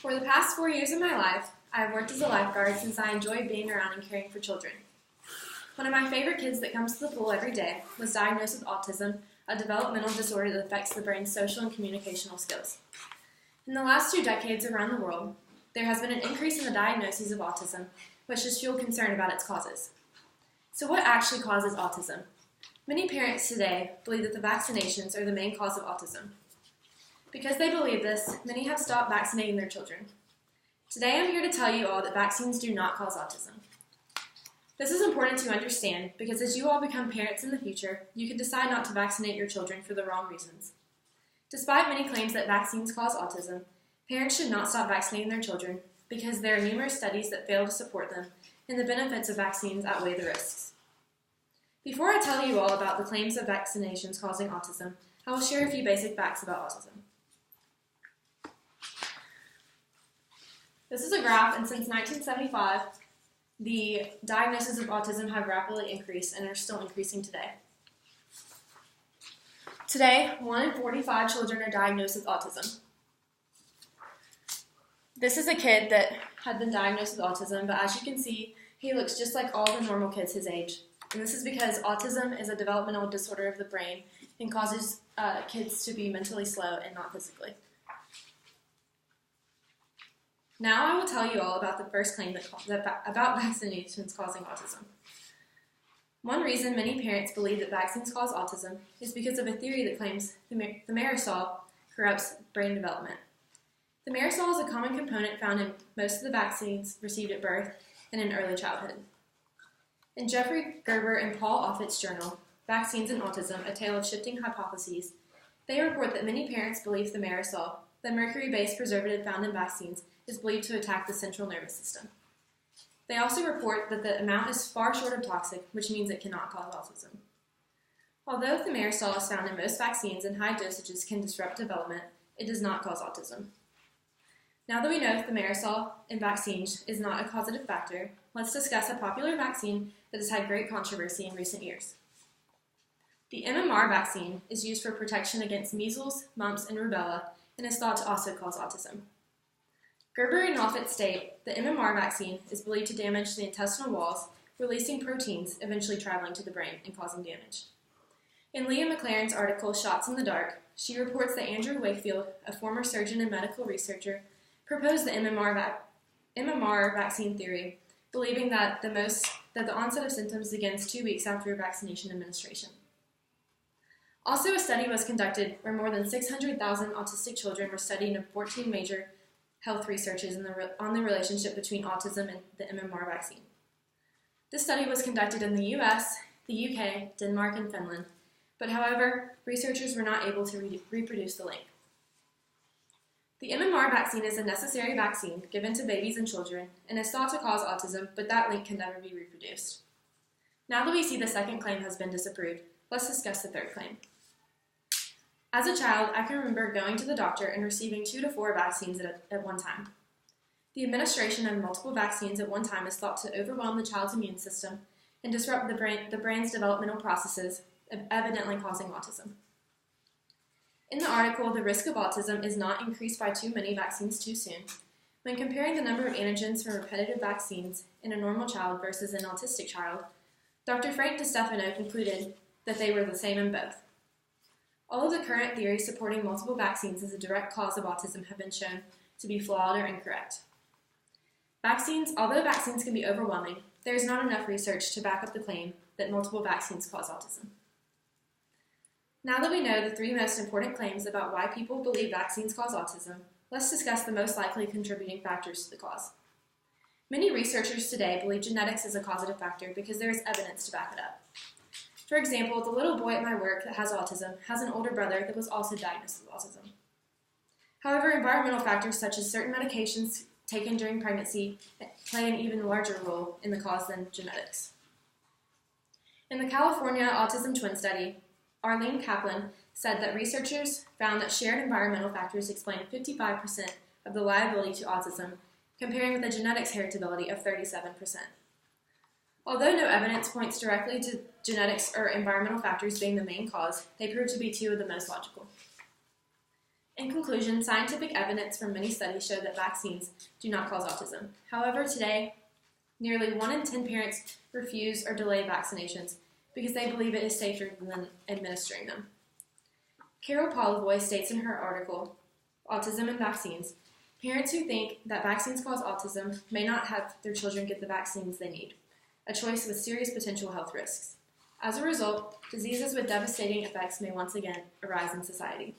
For the past 4 years of my life, I have worked as a lifeguard since I enjoy being around and caring for children. One of my favorite kids that comes to the pool every day was diagnosed with autism, a developmental disorder that affects the brain's social and communicational skills. In the last 2 decades around the world, there has been an increase in the diagnoses of autism, which has fueled concern about its causes. So what actually causes autism? Many parents today believe that the vaccinations are the main cause of autism. Because they believe this, many have stopped vaccinating their children. Today I'm here to tell you all that vaccines do not cause autism. This is important to understand because as you all become parents in the future, you can decide not to vaccinate your children for the wrong reasons. Despite many claims that vaccines cause autism, parents should not stop vaccinating their children because there are numerous studies that fail to support them, and the benefits of vaccines outweigh the risks. Before I tell you all about the claims of vaccinations causing autism, I will share a few basic facts about autism. This is a graph, and since 1975, the diagnoses of autism have rapidly increased and are still increasing today. Today, 1 in 45 children are diagnosed with autism. This is a kid that had been diagnosed with autism, but as you can see, he looks just like all the normal kids his age. And this is because autism is a developmental disorder of the brain and causes kids to be mentally slow and not physically. Now I will tell you all about the first claim about vaccinations causing autism. One reason many parents believe that vaccines cause autism is because of a theory that claims thimerosal corrupts brain development. Thimerosal is a common component found in most of the vaccines received at birth and in early childhood. In Jeffrey Gerber and Paul Offit's journal, Vaccines and Autism, A Tale of Shifting Hypotheses, they report that many parents believe thimerosal, the mercury-based preservative found in vaccines, is believed to attack the central nervous system. They also report that the amount is far short of toxic, which means it cannot cause autism. Although thimerosal is found in most vaccines and high dosages can disrupt development, it does not cause autism. Now that we know thimerosal in vaccines is not a causative factor, let's discuss a popular vaccine that has had great controversy in recent years. The MMR vaccine is used for protection against measles, mumps, and rubella, and is thought to also cause autism. Gerber and Offit state the MMR vaccine is believed to damage the intestinal walls, releasing proteins eventually traveling to the brain and causing damage. In Leah McLaren's article, Shots in the Dark, she reports that Andrew Wakefield, a former surgeon and medical researcher, proposed the MMR vaccine theory, believing that the onset of symptoms begins 2 weeks after vaccination administration. Also, a study was conducted where more than 600,000 autistic children were studied in 14 major health researches on the relationship between autism and the MMR vaccine. This study was conducted in the US, the UK, Denmark, and Finland, but however, researchers were not able to reproduce the link. The MMR vaccine is a necessary vaccine given to babies and children and is thought to cause autism, but that link can never be reproduced. Now that we see the second claim has been disapproved, let's discuss the third claim. As a child, I can remember going to the doctor and receiving 2 to 4 vaccines at one time. The administration of multiple vaccines at one time is thought to overwhelm the child's immune system and disrupt the brain's developmental processes, evidently causing autism. In the article, The Risk of Autism is not increased by too many vaccines too soon. When comparing the number of antigens from repetitive vaccines in a normal child versus an autistic child, Dr. Frank DiStefano concluded that they were the same in both. All of the current theories supporting multiple vaccines as a direct cause of autism have been shown to be flawed or incorrect. Although vaccines can be overwhelming, there is not enough research to back up the claim that multiple vaccines cause autism. Now that we know the 3 most important claims about why people believe vaccines cause autism, let's discuss the most likely contributing factors to the cause. Many researchers today believe genetics is a causative factor because there is evidence to back it up. For example, the little boy at my work that has autism has an older brother that was also diagnosed with autism. However, environmental factors such as certain medications taken during pregnancy play an even larger role in the cause than genetics. In the California Autism Twin Study, Arlene Kaplan said that researchers found that shared environmental factors explain 55% of the liability to autism, comparing with a genetics heritability of 37%. Although no evidence points directly to genetics or environmental factors being the main cause, they prove to be 2 of the most logical. In conclusion, scientific evidence from many studies show that vaccines do not cause autism. However, today, nearly 1 in 10 parents refuse or delay vaccinations because they believe it is safer than administering them. Carol Polivoy states in her article, Autism and Vaccines, parents who think that vaccines cause autism may not have their children get the vaccines they need, a choice with serious potential health risks. As a result, diseases with devastating effects may once again arise in society.